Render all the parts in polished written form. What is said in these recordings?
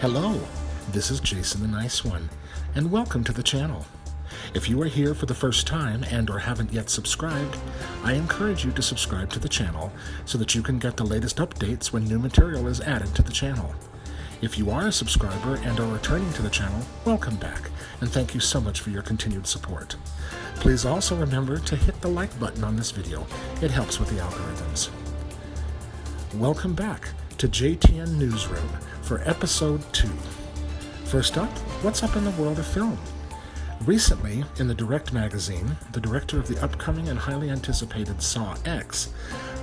Hello, this is Jason the Nice One, and welcome to the channel. If you are here for the first time and or haven't yet subscribed, I encourage you to subscribe to the channel so that you can get the latest updates when new material is added to the channel. If you are a subscriber and are returning to the channel, welcome back, and thank you so much for your continued support. Please also remember to hit the like button on this video. It helps with the algorithms. Welcome back to JTN Newsroom for Episode 2. First up, what's up in the world of film? Recently, in the Direct magazine, the director of the upcoming and highly anticipated Saw X,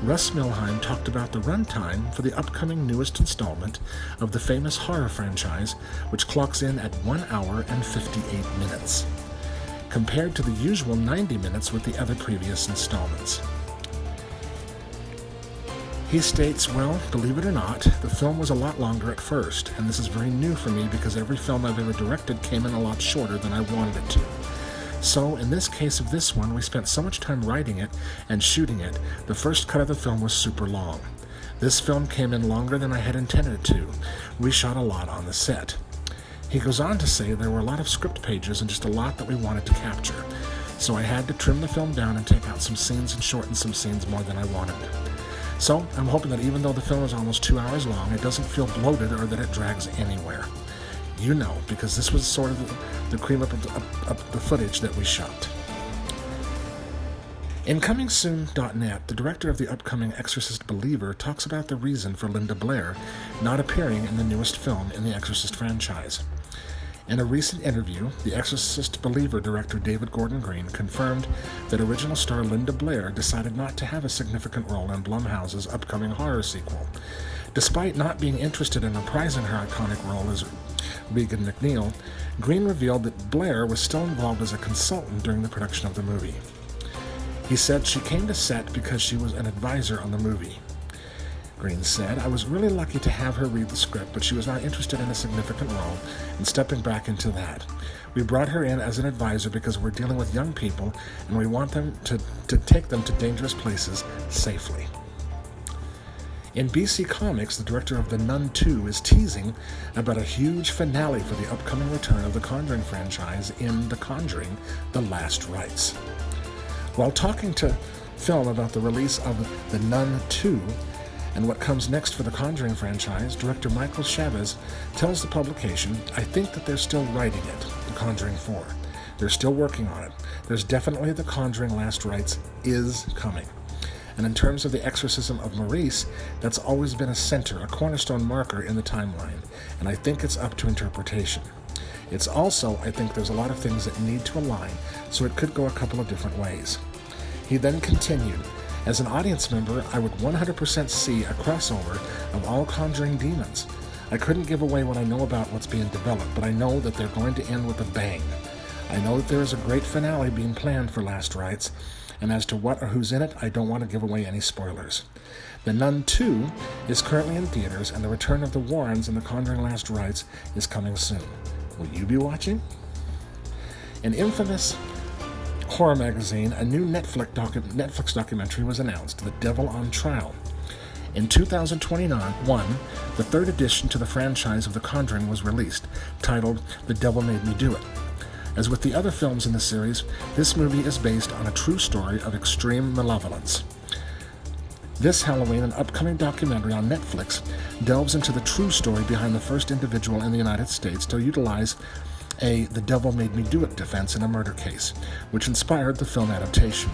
Russ Milheim, talked about the runtime for the upcoming newest installment of the famous horror franchise, which clocks in at 1 hour and 58 minutes, compared to the usual 90 minutes with the other previous installments. He states, well, believe it or not, the film was a lot longer at first, and this is very new for me because every film I've ever directed came in a lot shorter than I wanted it to. So, in this case of this one, we spent so much time writing it and shooting it, the first cut of the film was super long. This film came in longer than I had intended it to. We shot a lot on the set. He goes on to say there were a lot of script pages and just a lot that we wanted to capture. So I had to trim the film down and take out some scenes and shorten some scenes more than I wanted. So, I'm hoping that even though the film is almost 2 hours long, it doesn't feel bloated or that it drags anywhere. You know, because this was sort of the cream up the footage that we shot. In ComingSoon.net, the director of the upcoming Exorcist Believer talks about the reason for Linda Blair not appearing in the newest film in the Exorcist franchise. In a recent interview, the Exorcist Believer director David Gordon Green confirmed that original star Linda Blair decided not to have a significant role in Blumhouse's upcoming horror sequel. Despite not being interested in reprising her iconic role as Regan McNeil, Green revealed that Blair was still involved as a consultant during the production of the movie. He said she came to set because she was an advisor on the movie. Green said, I was really lucky to have her read the script, but she was not interested in a significant role and stepping back into that. We brought her in as an advisor because we're dealing with young people and we want them to take them to dangerous places safely. In BC Comics, the director of The Nun 2 is teasing about a huge finale for the upcoming return of the Conjuring franchise in The Conjuring, The Last Rites. While talking to film about the release of The Nun 2, and what comes next for the Conjuring franchise, director Michael Chavez tells the publication, I think that they're still writing it, The Conjuring 4. They're still working on it. There's definitely The Conjuring Last Rites is coming. And in terms of the exorcism of Maurice, that's always been a center, a cornerstone marker in the timeline, and I think it's up to interpretation. It's also, I think there's a lot of things that need to align, so it could go a couple of different ways. He then continued, as an audience member, I would 100% see a crossover of all Conjuring demons. I couldn't give away what I know about what's being developed, but I know that they're going to end with a bang. I know that there is a great finale being planned for Last Rites, and as to what or who's in it, I don't want to give away any spoilers. The Nun 2 is currently in theaters, and the return of the Warrens in The Conjuring Last Rites is coming soon. Will you be watching? An infamous horror magazine, a new Netflix documentary was announced, The Devil on Trial. In 2021, the third edition to the franchise of The Conjuring was released, titled The Devil Made Me Do It. As with the other films in the series, this movie is based on a true story of extreme malevolence. This Halloween, an upcoming documentary on Netflix delves into the true story behind the first individual in the United States to utilize The Devil Made Me Do It defense in a murder case, which inspired the film adaptation.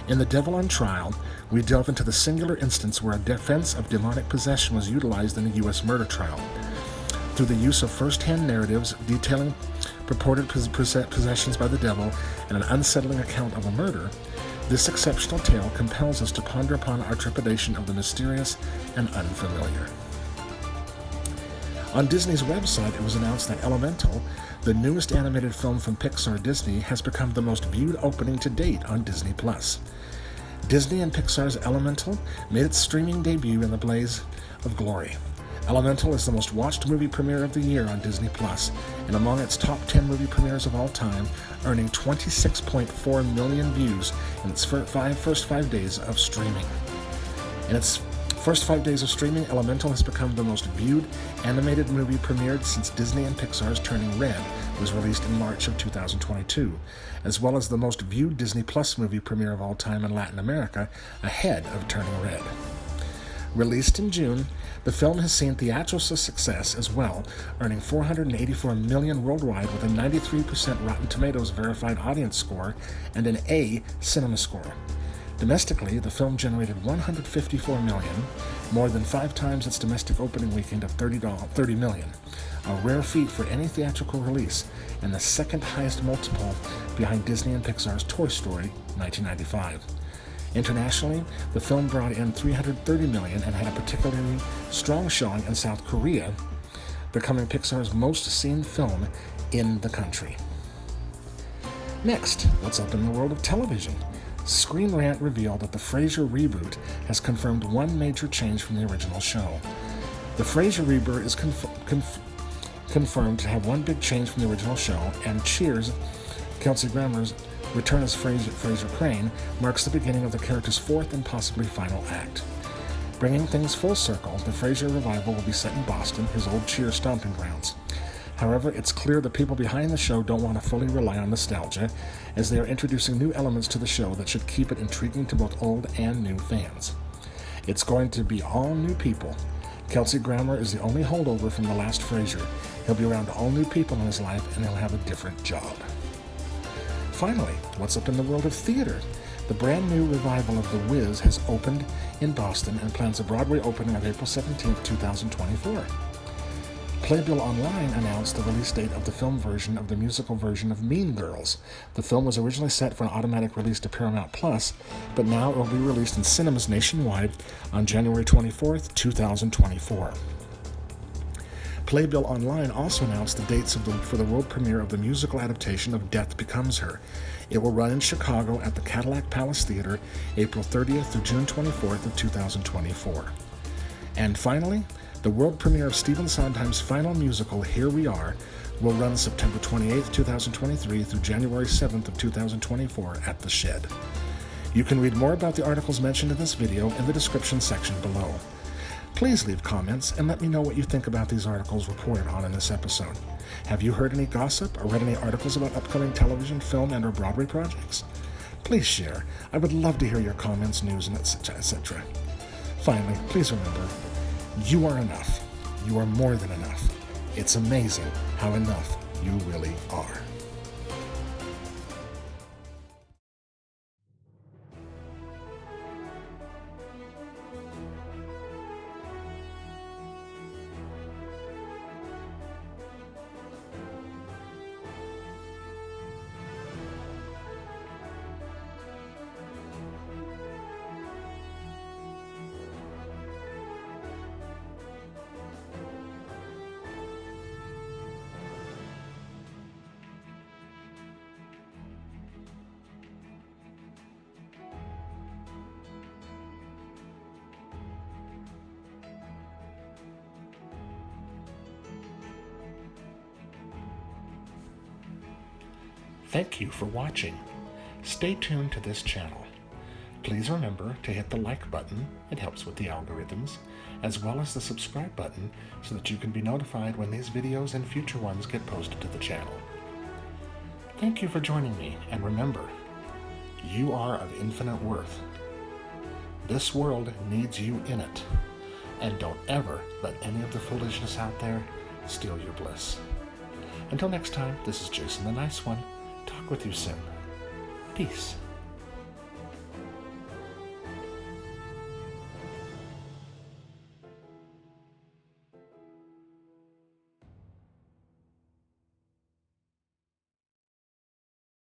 In The Devil on Trial, we delve into the singular instance where a defense of demonic possession was utilized in a U.S. murder trial. Through the use of first-hand narratives detailing purported possessions by the devil and an unsettling account of a murder, this exceptional tale compels us to ponder upon our trepidation of the mysterious and unfamiliar. On Disney's website, it was announced that Elemental, the newest animated film from Pixar Disney, has become the most viewed opening to date on Disney+. Disney and Pixar's Elemental made its streaming debut in the blaze of glory. Elemental is the most watched movie premiere of the year on Disney+, and among its top 10 movie premieres of all time, earning 26.4 million views in its first 5 days of streaming. In its First 5 days of streaming, Elemental has become the most viewed animated movie premiered since Disney and Pixar's Turning Red was released in March of 2022, as well as the most viewed Disney Plus movie premiere of all time in Latin America, ahead of Turning Red. Released in June, the film has seen theatrical success as well, earning $484 million worldwide with a 93% Rotten Tomatoes verified audience score and an A cinema score. Domestically, the film generated $154 million, more than 5 times its domestic opening weekend of $30 million, a rare feat for any theatrical release, and the second highest multiple behind Disney and Pixar's Toy Story 1995. Internationally, the film brought in $330 million and had a particularly strong showing in South Korea, becoming Pixar's most seen film in the country. Next, what's up in the world of television? Screen Rant revealed that the Frasier reboot has confirmed one major change from the original show. The Frasier reboot is confirmed to have one big change from the original show, and Cheers, Kelsey Grammer's return as Frasier Crane, marks the beginning of the character's fourth and possibly final act. Bringing things full circle, the Frasier revival will be set in Boston, his old Cheers stomping grounds. However, it's clear the people behind the show don't want to fully rely on nostalgia, as they are introducing new elements to the show that should keep it intriguing to both old and new fans. It's going to be all new people. Kelsey Grammer is the only holdover from the last Frasier. He'll be around all new people in his life, and he'll have a different job. Finally, what's up in the world of theater? The brand new revival of The Wiz has opened in Boston and plans a Broadway opening of April 17, 2024. Playbill Online announced the release date of the film version of the musical version of Mean Girls. The film was originally set for an automatic release to Paramount Plus, but now it will be released in cinemas nationwide on January 24, 2024. Playbill Online also announced the dates for the world premiere of the musical adaptation of Death Becomes Her. It will run in Chicago at the Cadillac Palace Theater April 30th through June 24th of 2024. And finally, the world premiere of Stephen Sondheim's final musical, Here We Are, will run September 28, 2023 through January 7th of 2024 at The Shed. You can read more about the articles mentioned in this video in the description section below. Please leave comments and let me know what you think about these articles reported on in this episode. Have you heard any gossip or read any articles about upcoming television, film, and/or Broadway projects? Please share. I would love to hear your comments, news, and etc. Finally, please remember, you are enough. You are more than enough. It's amazing how enough you really are. Thank you for watching. Stay tuned to this channel. Please remember to hit the like button, it helps with the algorithms, as well as the subscribe button so that you can be notified when these videos and future ones get posted to the channel. Thank you for joining me, and remember, you are of infinite worth. This world needs you in it, and don't ever let any of the foolishness out there steal your bliss. Until next time, this is Jason the Nice One. Talk with you soon. Peace.